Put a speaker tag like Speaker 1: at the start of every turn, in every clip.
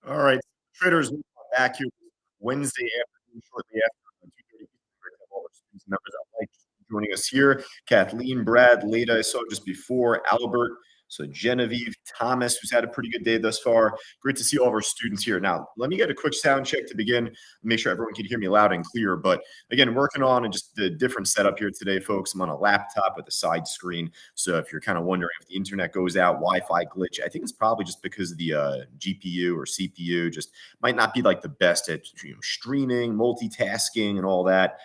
Speaker 1: All right, traders, we are back here Wednesday afternoon, shortly after 2:30. All our students and members of Mike joining us here. Kathleen, Brad, Leda, I saw just before, Albert, so Genevieve, Thomas, who's had a pretty good day thus far. Great to see all of our students here. Now, let me get a quick sound check to begin. Make sure everyone can hear me loud and clear. But again, working on just the different setup here today, folks. I'm on a laptop with a side screen. So if you're kind of wondering if the internet goes out, Wi-Fi glitch, I think it's probably just because of the GPU or CPU just might not be like the best at streaming, multitasking, and all that.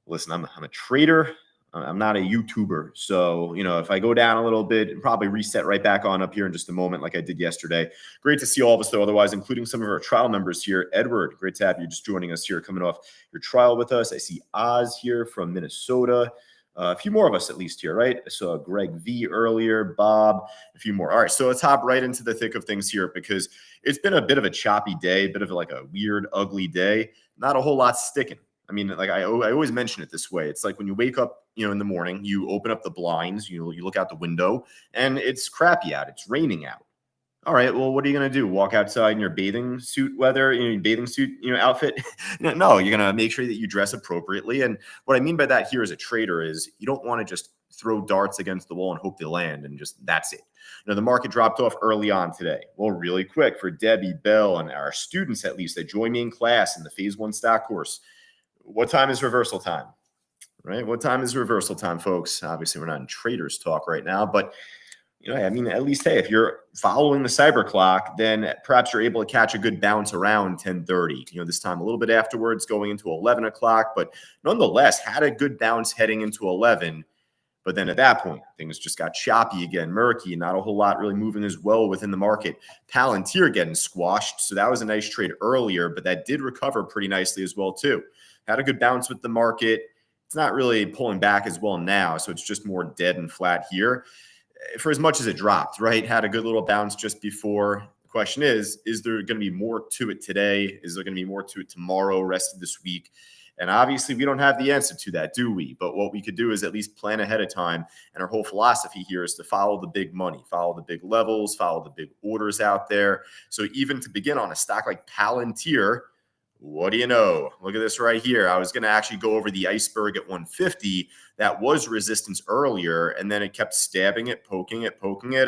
Speaker 1: Listen, I'm a trader. I'm not a YouTuber. So, if I go down a little bit, probably reset right back on up here in just a moment, like I did yesterday. Great to see all of us, though, otherwise, including some of our trial members here. Edward, great to have you just joining us here, coming off your trial with us. I see Oz here from Minnesota. A few more of us at least here, right? I saw Greg V earlier, Bob, a few more. All right, so let's hop right into the thick of things here because it's been a bit of a choppy day, a bit of like a weird, ugly day. Not a whole lot sticking. I mean, like I always mention it this way. It's like when you wake up, in the morning, you open up the blinds, you look out the window, and it's crappy out. It's raining out. All right, well, what are you going to do? Walk outside in your bathing suit weather, your bathing suit, outfit? No, you're going to make sure that you dress appropriately. And what I mean by that here as a trader is you don't want to just throw darts against the wall and hope they land and just that's it. The market dropped off early on today. Well, really quick for Debbie, Bell, and our students at least that join me in class in the phase one stock course. What time is reversal time? Right? What time is reversal time, folks? Obviously, we're not in traders talk right now, but I mean, at least, hey, if you're following the cyber clock, then perhaps you're able to catch a good bounce around 10:30. This time a little bit afterwards, going into 11 o'clock, but nonetheless, had a good bounce heading into 11. But then at that point, things just got choppy again, murky, not a whole lot really moving as well within the market. Palantir getting squashed. So that was a nice trade earlier, but that did recover pretty nicely as well, too. Had a good bounce with the market. It's not really pulling back as well now. So it's just more dead and flat here for as much as it dropped, right? Had a good little bounce just before. The question is there going to be more to it today? Is there going to be more to it tomorrow, rest of this week? And obviously, we don't have the answer to that, do we? But what we could do is at least plan ahead of time. And our whole philosophy here is to follow the big money, follow the big levels, follow the big orders out there. So even to begin on a stock like Palantir, what do you know? Look at this right here. I was going to actually go over the iceberg at 150. That was resistance earlier, and then it kept stabbing it, poking it,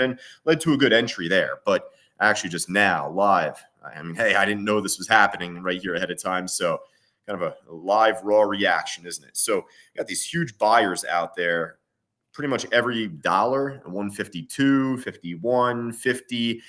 Speaker 1: and led to a good entry there. But actually just now, live, I mean, hey, I didn't know this was happening right here ahead of time. So kind of a live, raw reaction, isn't it? So you got these huge buyers out there. Pretty much every dollar, 152, 51, 50.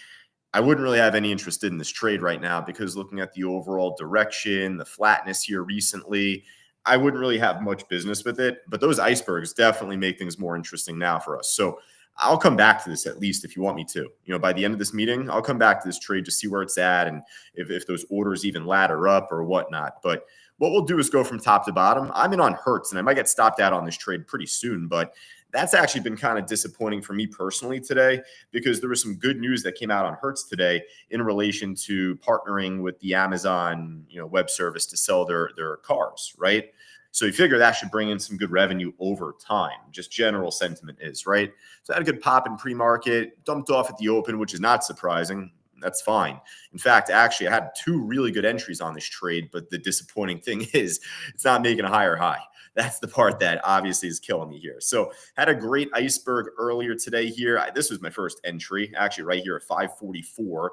Speaker 1: I wouldn't really have any interest in this trade right now because looking at the overall direction, the flatness here recently, I wouldn't really have much business with it. But those icebergs definitely make things more interesting now for us. So I'll come back to this at least if you want me to. By the end of this meeting, I'll come back to this trade to see where it's at and if those orders even ladder up or whatnot. But what we'll do is go from top to bottom. I'm in on Hertz, and I might get stopped out on this trade pretty soon, but that's actually been kind of disappointing for me personally today because there was some good news that came out on Hertz today in relation to partnering with the Amazon, web service to sell their cars, right? So you figure that should bring in some good revenue over time. Just general sentiment is, right? So I had a good pop in pre-market, dumped off at the open, which is not surprising. That's fine. In fact, actually, I had two really good entries on this trade, but the disappointing thing is it's not making a higher high. That's the part that obviously is killing me here. So had a great iceberg earlier today here. This was my first entry, actually right here at 544.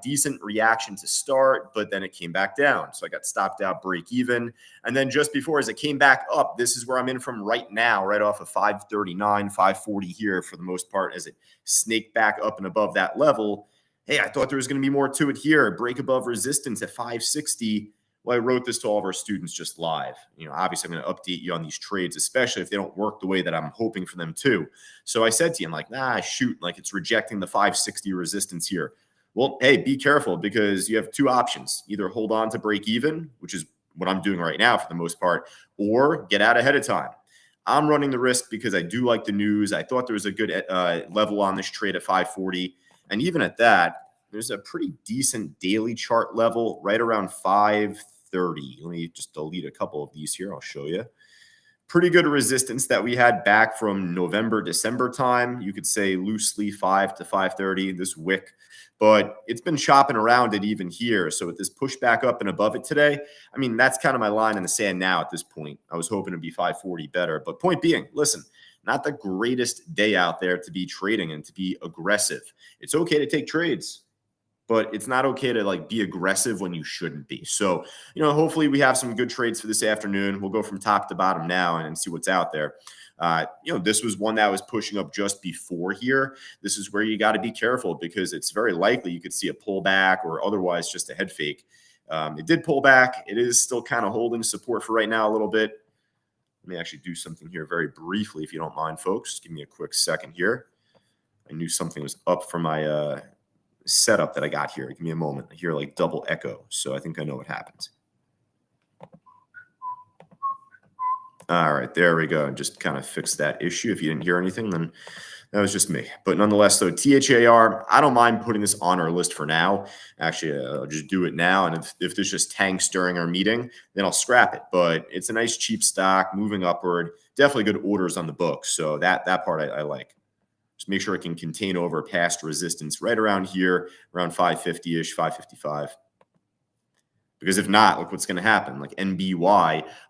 Speaker 1: Decent reaction to start, but then it came back down. So I got stopped out, break even. And then just before, as it came back up, this is where I'm in from right now, right off of 539, 540 here for the most part, as it snaked back up and above that level. Hey, I thought there was going to be more to it here. Break above resistance at 560. Well, I wrote this to all of our students just live. Obviously, I'm going to update you on these trades, especially if they don't work the way that I'm hoping for them to. So I said to you, I'm like, shoot, like it's rejecting the 560 resistance here. Well, hey, be careful because you have two options. Either hold on to break even, which is what I'm doing right now for the most part, or get out ahead of time. I'm running the risk because I do like the news. I thought there was a good level on this trade at 540. And even at that, there's a pretty decent daily chart level right around 530. Let me just delete a couple of these here. I'll show you. Pretty good resistance that we had back from November, December time. You could say loosely 5 to 530. This wick but it's been chopping around it even here. So with this push back up and above it today, I mean, that's kind of my line in the sand now at this point. I was hoping to be 540 better, but point being, listen, not the greatest day out there to be trading and to be aggressive. It's okay to take trades, but it's not okay to like be aggressive when you shouldn't be. So, hopefully we have some good trades for this afternoon. We'll go from top to bottom now and see what's out there. This was one that was pushing up just before here. This is where you got to be careful because it's very likely you could see a pullback or otherwise just a head fake. It did pull back. It is still kind of holding support for right now a little bit. Let me actually do something here very briefly, if you don't mind, folks. Give me a quick second here. I knew something was up for my setup that I got here. Give me a moment. I hear like double echo, so I think I know what happened. All right, there we go. Just kind of fix that issue. If you didn't hear anything, then that was just me. But nonetheless, though, THAR, I don't mind putting this on our list for now. Actually, I'll just do it now. And if this just tanks during our meeting, then I'll scrap it. But it's a nice, cheap stock moving upward. Definitely good orders on the book. So that part I like. Just make sure it can contain over past resistance right around here, around 550-ish, 555. Because if not, look what's going to happen. Like NBY,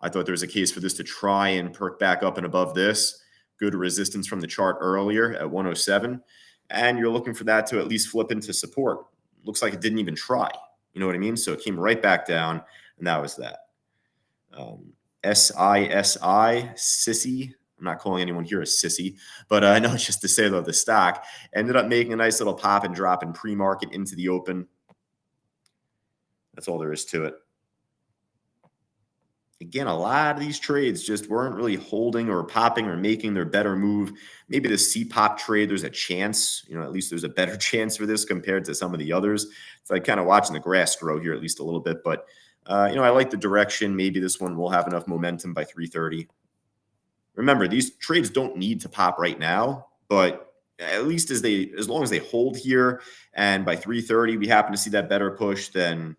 Speaker 1: I thought there was a case for this to try and perk back up and above this. Good resistance from the chart earlier at 107. And you're looking for that to at least flip into support. Looks like it didn't even try. You know what I mean? So it came right back down, and that was that. SISI, sissy. I'm not calling anyone here a sissy, but I know it's just to say though the stock ended up making a nice little pop and drop in pre-market into the open. That's all there is to it. Again, a lot of these trades just weren't really holding or popping or making their better move. Maybe the C-pop trade, there's a chance, at least there's a better chance for this compared to some of the others. It's like kind of watching the grass grow here at least a little bit, but I like the direction. Maybe this one will have enough momentum by 3:30. Remember, these trades don't need to pop right now, but at least as long as they hold here and by 3:30 we happen to see that better push, then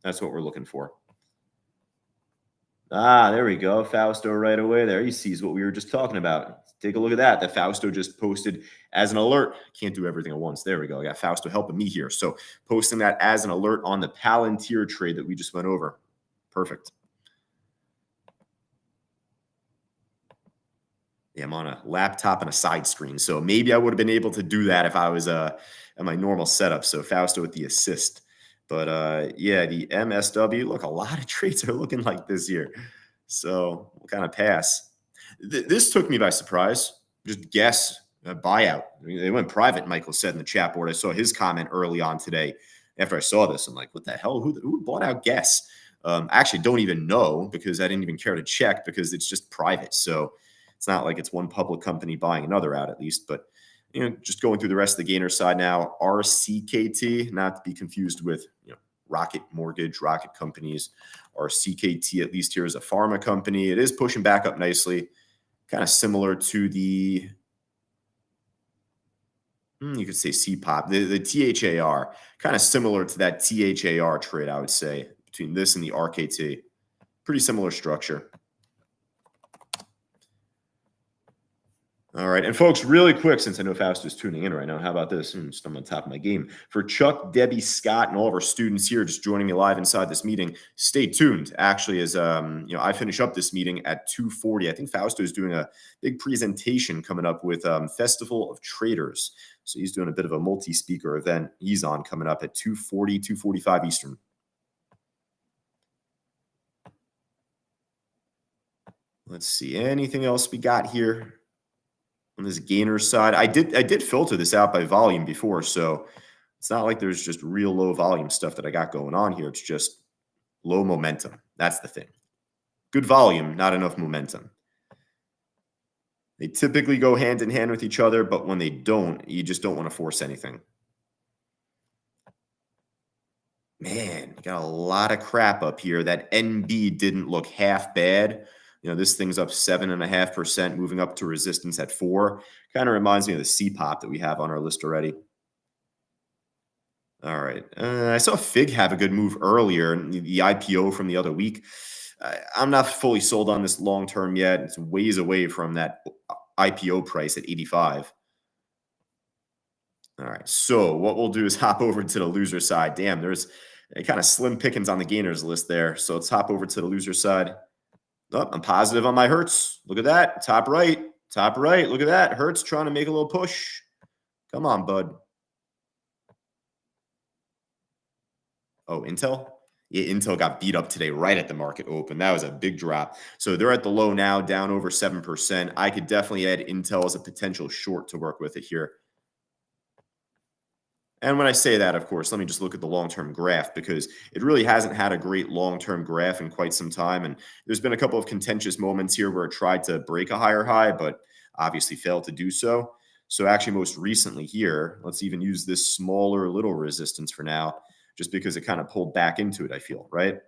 Speaker 1: that's what we're looking for. There we go. Fausto right away there. He sees what we were just talking about. Take a look at that. That Fausto just posted as an alert. Can't do everything at once. There we go. I got Fausto helping me here. So posting that as an alert on the Palantir trade that we just went over. Perfect. Yeah, I'm on a laptop and a side screen. So maybe I would have been able to do that if I was at my normal setup. So Fausto with the assist. But yeah, the MSW, look, a lot of trades are looking like this here. So we'll kind of pass. This took me by surprise. Just guess a buyout. I mean, they went private, Michael said in the chat board. I saw his comment early on today after I saw this. I'm like, what the hell? Who bought out guess? I actually don't even know because I didn't even care to check because it's just private. So it's not like it's one public company buying another out at least. But just going through the rest of the gainer side now, RCKT, not to be confused with, Rocket Mortgage, Rocket Companies. RCKT, at least here, is a pharma company. It is pushing back up nicely, kind of similar to the, you could say CPOP, the THAR, kind of similar to that THAR trade, I would say, between this and the RKT. Pretty similar structure. All right. And folks, really quick, since I know Fausto is tuning in right now, how about this? Just I'm on top of my game. For Chuck, Debbie, Scott, and all of our students here just joining me live inside this meeting, stay tuned. Actually, as I finish up this meeting at 2:40. I think Fausto is doing a big presentation coming up with Festival of Traders. So he's doing a bit of a multi-speaker event. He's on coming up at 2:40, 2:45 Eastern. Let's see. Anything else we got here? On this gainer side, I did filter this out by volume before, so it's not like there's just real low volume stuff that I got going on here. It's just low momentum. That's the thing. Good volume, not enough momentum. They typically go hand in hand with each other, but when they don't, you just don't want to force anything. Man, got a lot of crap up here. That NB didn't look half bad. This thing's up 7.5%, moving up to resistance at 4. Kind of reminds me of the CPOP that we have on our list already. All right. I saw FIG have a good move earlier, the IPO from the other week. I'm not fully sold on this long-term yet. It's ways away from that IPO price at 85. All right. So what we'll do is hop over to the loser side. Damn, there's kind of slim pickings on the gainers list there. So let's hop over to the loser side. Oh, I'm positive on my Hertz. Look at that. Top right. Top right. Look at that. Hertz trying to make a little push. Come on, bud. Oh, Intel? Yeah, Intel got beat up today right at the market open. That was a big drop. So they're at the low now, down over 7%. I could definitely add Intel as a potential short to work with it here. And when I say that, of course, let me just look at the long-term graph because it really hasn't had a great long-term graph in quite some time. And there's been a couple of contentious moments here where it tried to break a higher high, but obviously failed to do so. So actually most recently here, let's even use this smaller little resistance for now, just because it kind of pulled back into it, I feel, right?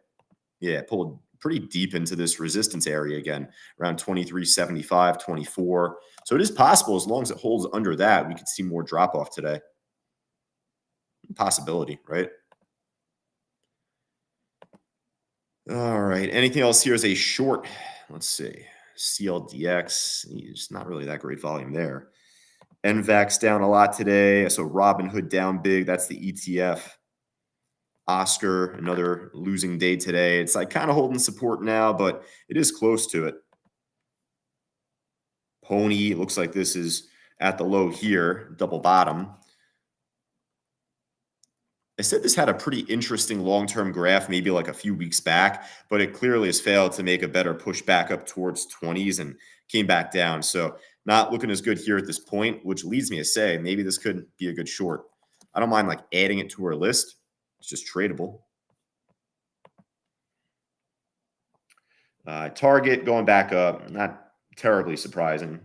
Speaker 1: Yeah, it pulled pretty deep into this resistance area again, around 23.75, 24. So it is possible as long as it holds under that, we could see more drop off today. Possibility, right? All right. Anything else here is a short? Let's see. CLDX, it's not really that great volume there. NVAX down a lot today. So Robinhood down big. That's the ETF. Oscar, another losing day today. It's like kind of holding support now, but it is close to it. Pony, it looks like this is at the low here, double bottom. I said this had a pretty interesting long-term graph maybe like a few weeks back, but it clearly has failed to make a better push back up towards 20s and came back down. So not looking as good here at this point, which leads me to say maybe this could be a good short. I don't mind like adding it to our list. It's just tradable. Target going back up, not terribly surprising.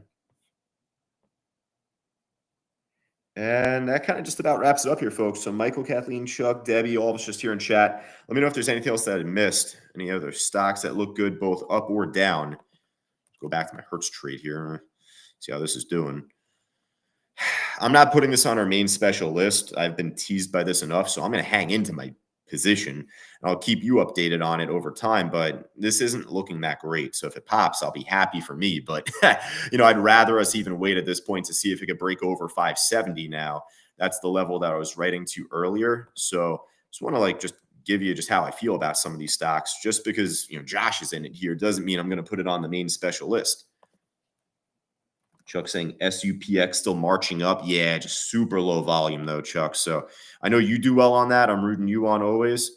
Speaker 1: And that kind of just about wraps it up here, folks. So Michael, Kathleen, Chuck, Debbie, all of us just here in chat. Let me know if there's anything else that I missed. Any other stocks that look good, both up or down. Go back to my Hertz trade here. See how this is doing. I'm not putting this on our main special list. I've been teased by this enough, so I'm going to hang into my position. I'll keep you updated on it over time, but this isn't looking that great. So if it pops, I'll be happy for me. But, I'd rather us even wait at this point to see if it could break over 570 now. That's the level that I was writing to earlier. So just want to just give you just how I feel about some of these stocks. Just because, Josh is in it here doesn't mean I'm going to put it on the main special list. Chuck saying SUPX still marching up. Yeah, just super low volume though, Chuck. So I know you do well on that. I'm rooting you on always.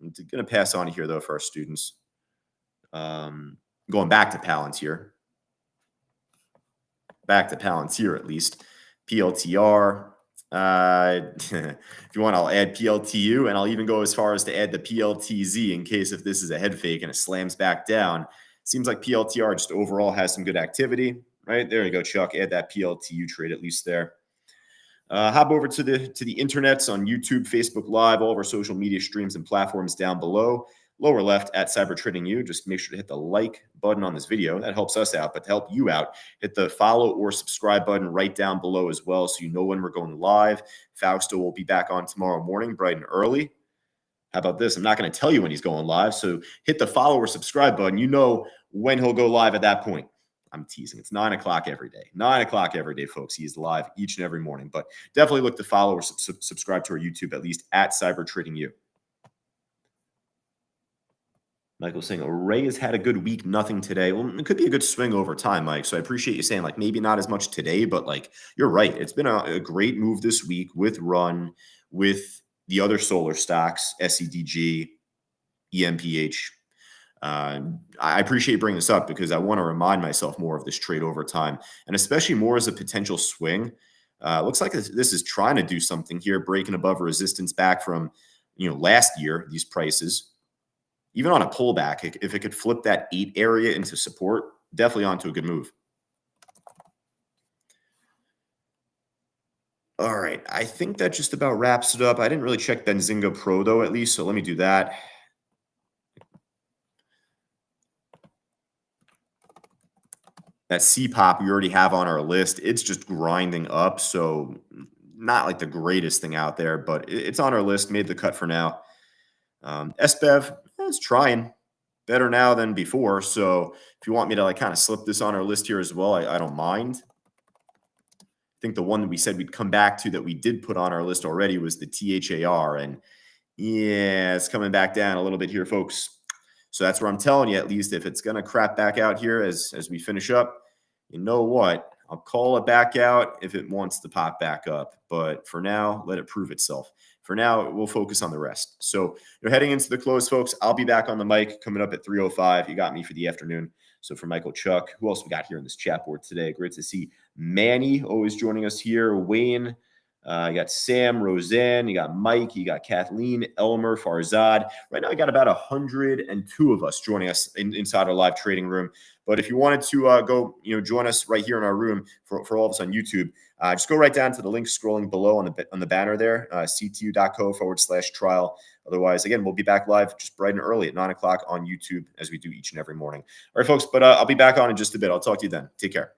Speaker 1: I'm going to pass on here though for our students. Going back to Palantir. Back to Palantir at least. PLTR. If you want, I'll add PLTU, and I'll even go as far as to add the PLTZ in case if this is a head fake and it slams back down. Seems like PLTR just overall has some good activity. Right there you go, Chuck. Add that PLTU trade at least there. Hop over to the internets on YouTube, Facebook Live, all of our social media streams and platforms down below. Lower left at Cyber Trading You. Just make sure to hit the like button on this video. That helps us out. But to help you out, hit the follow or subscribe button right down below as well, so you know when we're going live. Fausto will be back on tomorrow morning, bright and early. How about this? I'm not going to tell you when he's going live. So hit the follow or subscribe button. You know when he'll go live at that point. I'm teasing. It's 9 o'clock every day. 9 o'clock every day, folks. He is live each and every morning. But definitely look to follow or subscribe to our YouTube, at least at Cyber Trading You. Michael's saying, Array has had a good week, nothing today. Well, it could be a good swing over time, Mike. So I appreciate you saying, maybe not as much today, but, you're right. It's been a great move this week with Run, with the other solar stocks, SEDG, EMPH. I appreciate bringing this up because I want to remind myself more of this trade over time, and especially more as a potential swing. Looks like this is trying to do something here, breaking above resistance back from, last year, these prices. Even on a pullback, if it could flip that 8 area into support, definitely onto a good move. All right. I think that just about wraps it up. I didn't really check Benzinga Pro, though, at least. So let me do that. That CPOP we already have on our list. It's just grinding up. So not like the greatest thing out there, but it's on our list. Made the cut for now. SBEV, it's trying. Better now than before. So if you want me to kind of slip this on our list here as well, I don't mind. think the one that we said we'd come back to that we did put on our list already was the THAR. And yeah, it's coming back down a little bit here, folks. So that's where I'm telling you, at least if it's going to crap back out here as we finish up, you know what? I'll call it back out if it wants to pop back up. But for now, let it prove itself. For now, we'll focus on the rest. So you're heading into the close, folks. I'll be back on the mic coming up at 3:05. You got me for the afternoon. So for Michael, Chuck, who else we got here in this chat board today? Great to see Manny always joining us here. Wayne, you got Sam, Roseanne, you got Mike, you got Kathleen, Elmer, Farzad. Right now, I got about 102 of us joining us inside our live trading room. But if you wanted to go, join us right here in our room for all of us on YouTube, just go right down to the link scrolling below on the banner there, ctu.co/trial. Otherwise, again, we'll be back live just bright and early at 9 o'clock on YouTube as we do each and every morning. All right, folks, but I'll be back on in just a bit. I'll talk to you then. Take care.